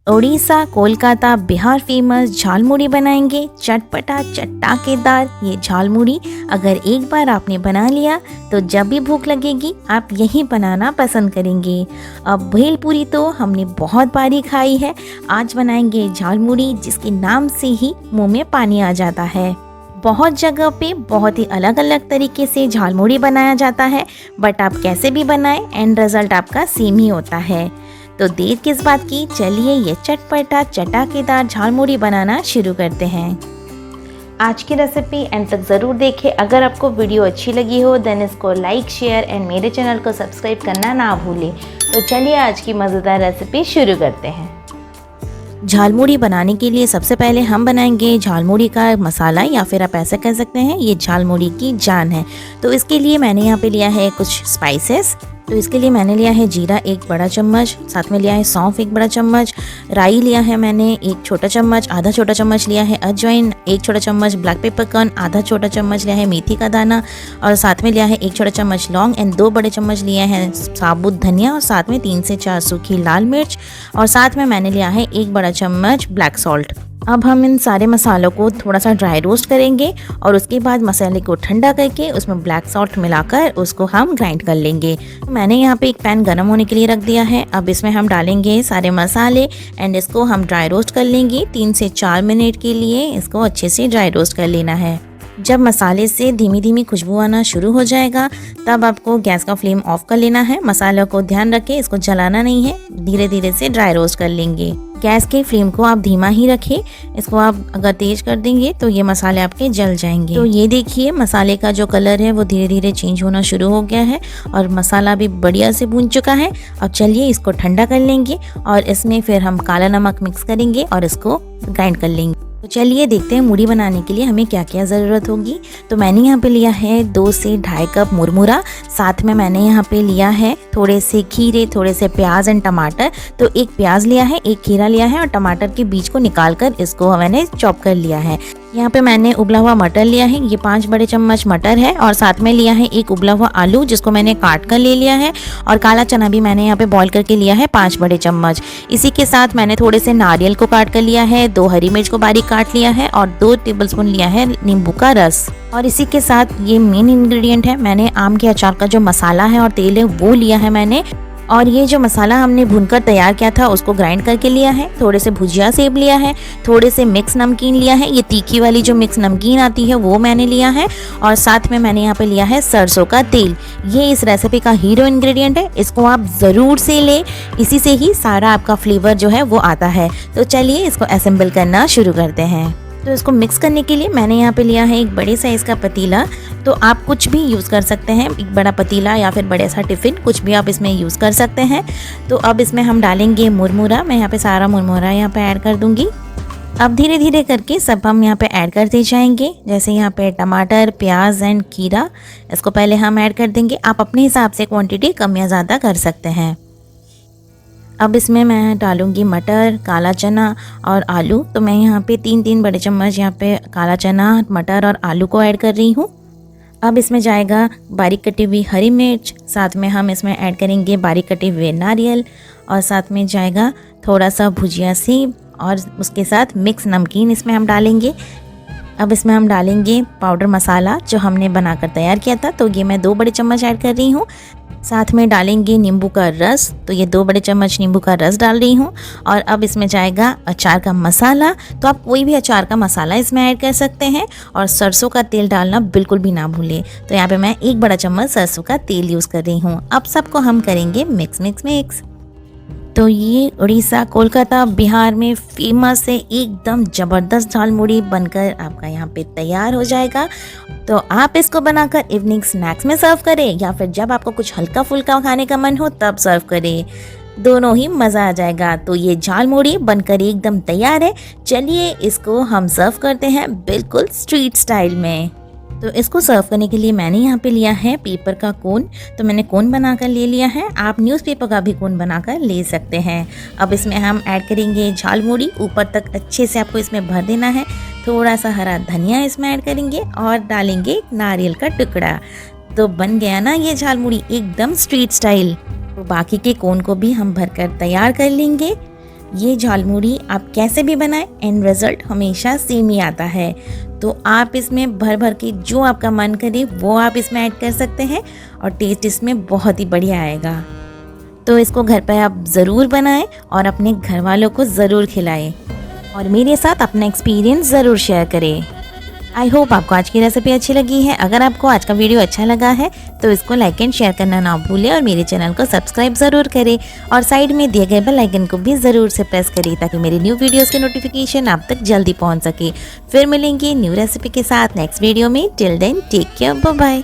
Orissa, Kolkata, Bihar famous jhalmuri बनाएंगे। चटपटा चटाकेदार ये झालमुड़ी अगर एक बार आपने बना लिया तो जब भी भूख लगेगी आप यही बनाना पसंद करेंगे। अब भेलपूरी तो हमने बहुत बारी खाई है, आज बनाएंगे झालमुड़ी जिसके नाम से ही मुंह में पानी आ जाता है। बहुत जगह पे बहुत ही अलग अलग तरीके से झालमुड़ी बनाया जाता है, बट आप कैसे भी बनाएं एंड रिजल्ट आपका सेम ही होता है। तो देर किस बात की, चलिए ये चटपटा चटाकेदार झालमुड़ी बनाना शुरू करते हैं। आज की रेसिपी एंड तक ज़रूर देखें। अगर आपको वीडियो अच्छी लगी हो देन इसको लाइक, शेयर एंड मेरे चैनल को सब्सक्राइब करना ना भूलें। तो चलिए आज की मज़ेदार रेसिपी शुरू करते हैं। झालमुड़ी बनाने के लिए सबसे पहले हम बनाएंगे झालमुड़ी का मसाला, या फिर आप ऐसा कह सकते हैं ये झालमुड़ी की जान है। तो इसके लिए मैंने यहाँ पे लिया है कुछ स्पाइसेस। तो इसके लिए मैंने लिया है जीरा 1 बड़ा चम्मच, साथ में लिया है सौंफ 1 बड़ा चम्मच, राई लिया है मैंने 1 छोटा चम्मच, आधा छोटा चम्मच लिया है अजवाइन, 1 छोटा चम्मच ब्लैक पेपरकॉर्न, आधा छोटा चम्मच लिया है मेथी का दाना, और साथ में लिया है 1 छोटा चम्मच लौंग एंड 2 बड़े चम्मच लिया है साबुत धनिया, और साथ में 3 से 4 सूखी लाल मिर्च, और साथ में मैंने लिया है 1 बड़ा चम्मच ब्लैक सॉल्ट। अब हम इन सारे मसालों को थोड़ा सा ड्राई रोस्ट करेंगे और उसके बाद मसाले को ठंडा करके उसमें ब्लैक सॉल्ट मिलाकर उसको हम ग्राइंड कर लेंगे। तो मैंने यहाँ पे एक पैन गर्म होने के लिए रख दिया है। अब इसमें हम डालेंगे सारे मसाले एंड इसको हम ड्राई रोस्ट कर लेंगे। 3 से 4 मिनट के लिए इसको अच्छे से ड्राई रोस्ट कर लेना है। जब मसाले से धीमी धीमी खुशबू आना शुरू हो जाएगा तब आपको गैस का फ्लेम ऑफ कर लेना है। मसालों को ध्यान रखें, इसको जलाना नहीं है, धीरे धीरे से ड्राई रोस्ट कर लेंगे। गैस के फ्लेम को आप धीमा ही रखें, इसको आप अगर तेज कर देंगे तो ये मसाले आपके जल जाएंगे। तो ये देखिए मसाले का जो कलर है वो धीरे धीरे चेंज होना शुरू हो गया है और मसाला भी बढ़िया से भून चुका है। अब चलिए इसको ठंडा कर लेंगे और इसमें फिर हम काला नमक मिक्स करेंगे और इसको ग्राइंड कर लेंगे। तो चलिए देखते हैं मुड़ी बनाने के लिए हमें क्या क्या ज़रूरत होगी। तो मैंने यहाँ पे लिया है 2 से ढाई कप मुरमुरा, साथ में मैंने यहाँ पे लिया है थोड़े से खीरे, थोड़े से प्याज एंड टमाटर। तो 1 प्याज लिया है, 1 खीरा लिया है और टमाटर के बीज को निकाल कर इसको मैंने चॉप कर लिया है। यहाँ पे मैंने उबला हुआ मटर लिया है, ये 5 बड़े चम्मच मटर है, और साथ में लिया है 1 उबला हुआ आलू जिसको मैंने काट कर ले लिया है, और काला चना भी मैंने यहाँ पे बॉईल करके लिया है 5 बड़े चम्मच। इसी के साथ मैंने थोड़े से नारियल को काट कर लिया है, 2 हरी मिर्च को बारीक काट लिया है और 2 टेबलस्पून लिया है नींबू का रस। और इसी के साथ ये मेन इंग्रेडिएंट है, मैंने आम के अचार का जो मसाला है और तेल है वो लिया है मैंने। और ये जो मसाला हमने भूनकर तैयार किया था उसको ग्राइंड करके लिया है। थोड़े से भुजिया सेब लिया है, थोड़े से मिक्स नमकीन लिया है, ये तीखी वाली जो मिक्स नमकीन आती है वो मैंने लिया है, और साथ में मैंने यहाँ पे लिया है सरसों का तेल। ये इस रेसिपी का हीरो इंग्रेडिएंट है, इसको आप ज़रूर से लें, इसी से ही सारा आपका फ्लेवर जो है वो आता है। तो चलिए इसको असेंबल करना शुरू करते हैं। तो इसको मिक्स करने के लिए मैंने यहाँ पे लिया है 1 बड़े साइज़ का पतीला। तो आप कुछ भी यूज़ कर सकते हैं, एक बड़ा पतीला या फिर बड़े सा टिफ़िन, कुछ भी आप इसमें यूज़ कर सकते हैं। तो अब इसमें हम डालेंगे मुरमुरा। मैं यहाँ पे सारा मुरमुरा यहाँ पे ऐड कर दूँगी। अब धीरे धीरे करके सब हम यहाँ पे ऐड करते जाएंगे। जैसे यहाँ पे टमाटर, प्याज एंड खीरा, इसको पहले हम ऐड कर देंगे। आप अपने हिसाब से क्वान्टिटी कम या ज़्यादा कर सकते हैं। अब इसमें मैं डालूंगी मटर, काला चना और आलू। तो मैं यहाँ पे 3-3 बड़े चम्मच यहाँ पे काला चना, मटर और आलू को ऐड कर रही हूँ। अब इसमें जाएगा बारीक कटी हुई हरी मिर्च, साथ में हम इसमें ऐड करेंगे बारीक कटे हुए नारियल, और साथ में जाएगा थोड़ा सा भुजिया सेब, और उसके साथ मिक्स नमकीन इसमें हम डालेंगे। अब इसमें हम डालेंगे पाउडर मसाला जो हमने बनाकर तैयार किया था, तो ये मैं 2 बड़े चम्मच ऐड कर रही हूँ। साथ में डालेंगे नींबू का रस, तो ये 2 बड़े चम्मच नींबू का रस डाल रही हूँ। और अब इसमें जाएगा अचार का मसाला, तो आप कोई भी अचार का मसाला इसमें ऐड कर सकते हैं, और सरसों का तेल डालना बिल्कुल भी ना भूलें। तो यहाँ पे मैं 1 बड़ा चम्मच सरसों का तेल यूज़ कर रही हूँ। अब सबको हम करेंगे मिक्स मिक्स मिक्स। तो ये उड़ीसा, कोलकाता, बिहार में फेमस है, एकदम ज़बरदस्त झालमुड़ी बनकर आपका यहाँ पे तैयार हो जाएगा। तो आप इसको बनाकर इवनिंग स्नैक्स में सर्व करें या फिर जब आपको कुछ हल्का फुल्का खाने का मन हो तब सर्व करें, दोनों ही मज़ा आ जाएगा। तो ये झालमुड़ी बनकर एकदम तैयार है। चलिए इसको हम सर्व करते हैं बिल्कुल स्ट्रीट स्टाइल में। तो इसको सर्व करने के लिए मैंने यहाँ पे लिया है पेपर का कोन। तो मैंने कोन बनाकर ले लिया है, आप न्यूज़पेपर का भी कोन बनाकर ले सकते हैं। अब इसमें हम ऐड करेंगे झालमुड़ी, ऊपर तक अच्छे से आपको इसमें भर देना है। थोड़ा सा हरा धनिया इसमें ऐड करेंगे और डालेंगे नारियल का टुकड़ा। तो बन गया ना ये झालमुड़ी एकदम स्ट्रीट स्टाइल। तो बाकी के कोन को भी हम भरकर तैयार कर लेंगे। ये झालमुड़ी आप कैसे भी बनाएं एंड रिज़ल्ट हमेशा सेम ही आता है। तो आप इसमें भर भर के जो आपका मन करे वो आप इसमें ऐड कर सकते हैं और टेस्ट इसमें बहुत ही बढ़िया आएगा। तो इसको घर पर आप ज़रूर बनाएं और अपने घर वालों को ज़रूर खिलाएं और मेरे साथ अपना एक्सपीरियंस ज़रूर शेयर करें। आई होप आपको आज की रेसिपी अच्छी लगी है। अगर आपको आज का वीडियो अच्छा लगा है तो इसको लाइक एंड शेयर करना ना भूलें और मेरे चैनल को सब्सक्राइब ज़रूर करें और साइड में दिए गए बेल आइकन को भी ज़रूर से प्रेस करें ताकि मेरी न्यू वीडियोस के नोटिफिकेशन आप तक जल्दी पहुंच सके। फिर मिलेंगे न्यू रेसिपी के साथ नेक्स्ट वीडियो में। Till then take care, bye bye.